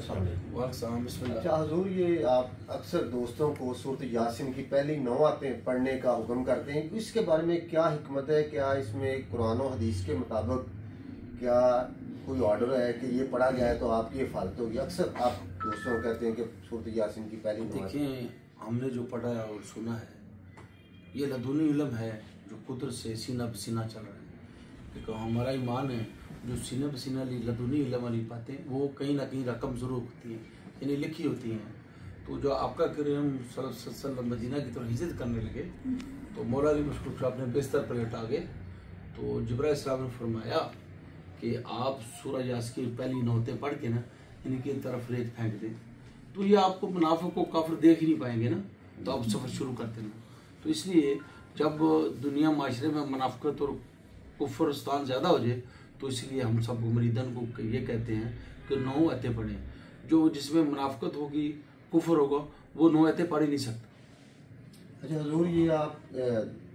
अच्छा हुजूर, ये आप अक्सर दोस्तों को सूरत यासीन की पहली 9 आयतें पढ़ने का हुक्म करते हैं, इसके बारे में क्या हिकमत है? क्या इसमें कुरान और हदीस के मुताबिक क्या कोई ऑर्डर है कि ये पढ़ा जाए तो आपकी हिफाजत होगी? अक्सर आप दोस्तों को कहते हैं कि सूरत यासीन की पहली 9 आयतें। देखिए, हमने जो पढ़ा है और सुना है, ये लदुनी इल्म है जो कुदरत से सीना बसीना चल रहा है। क्योंकि हमारा ईमान है जो सीना बसीना लदुनी इल्म वाली बातें वो कहीं ना कहीं रकम ज़रूर होती हैं, यानी लिखी होती हैं। तो जो आपका करीम सल्लल्लाहु अलैहि वसल्लम मदीना की तरफ हिजरत करने लगे तो मौला अली मशकूर अपने बिस्तर पर लेटा गए तो जिब्राइल अलैहिस्सलाम ने फरमाया कि आप सूरह यासीन की पहली 9 आयतें पढ़ के ना इनकी तरफ रेत फेंक दें, तो ये आपको मुनाफिक को काफिर देख ही नहीं पाएंगे ना, तो आप सफ़र शुरू कर देना। तो इसलिए जब दुनिया माशरे में मुनाफिकत और कुफरस्तान ज़्यादा हो जाए तो इसलिए हम सब मुरीदन को ये कहते हैं कि 9 आयतें पढ़ें। जो जिसमें मुनाफिकत होगी, कुफर होगा, वो 9 आयतें पढ़ ही नहीं सकता। अच्छा हुजूर, ये आप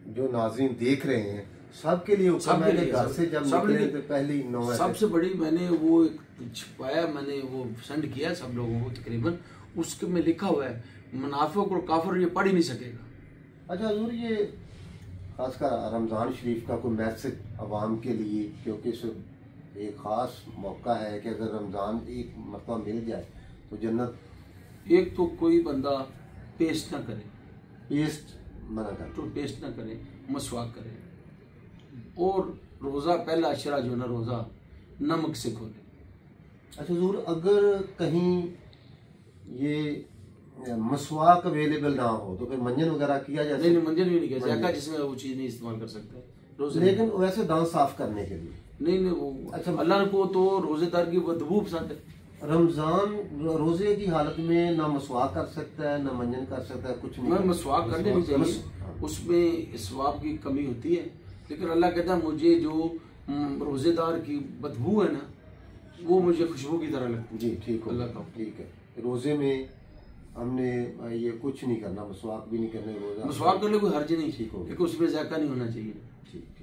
जो नाज़रीन देख रहे हैं सबके लिए हुक्म है कि घर से जब निकले तो पहली 9 आयतें। सबसे बड़ी मैंने वो एक छुपाया, मैंने वो सेंड किया सब लोगों को तकरीबन, उसके में लिखा हुआ है मुनाफिक और काफिर ये पढ़ ही नहीं सकेगा। अच्छा हुजूर, ये खासकर रमज़ान शरीफ का कोई मैसेज आवाम के लिए, क्योंकि इस एक ख़ास मौका है कि अगर रमज़ान एक मरतबा मिल जाए तो जन्नत। एक तो कोई बंदा पेस्ट ना करे, पेस्ट मना कर, तो पेस्ट ना करे, मसवाक करे, और रोज़ा पहला अशरा जो ना रोज़ा नमक से खोले। अच्छा हुजूर, अगर कहीं ये मसवाक अवेलेबल ना हो तो फिर मंजन वगैरह किया जाए? नहीं, मंजन भी नहीं किया जाएगा, जिसमें वो चीज़ नहीं इस्तेमाल कर सकते रोज़े। लेकिन वैसे दांत साफ करने के लिए नहीं, वो अच्छा, अल्लाह को तो रोज़ेदार की बदबू पसंद है। रमजान रोजे की हालत में ना मसवाक कर सकता है ना मंजन कर सकता है, कुछ नहीं। मसवाक करने भी चाहिए, उसमें स्वाब की कमी होती है, लेकिन अल्लाह कहता है मुझे जो रोजेदार की बदबू है ना वो मुझे खुशबू की तरह लगती है। जी ठीक अल्लाह का ठीक है। रोजे में हमने ये कुछ नहीं करना, मसवाक भी नहीं करना, रोजा मसवाक करने कोई हर्ज नहीं, ठीक हो, लेकिन उसमें जायका नहीं होना चाहिए। ठीक।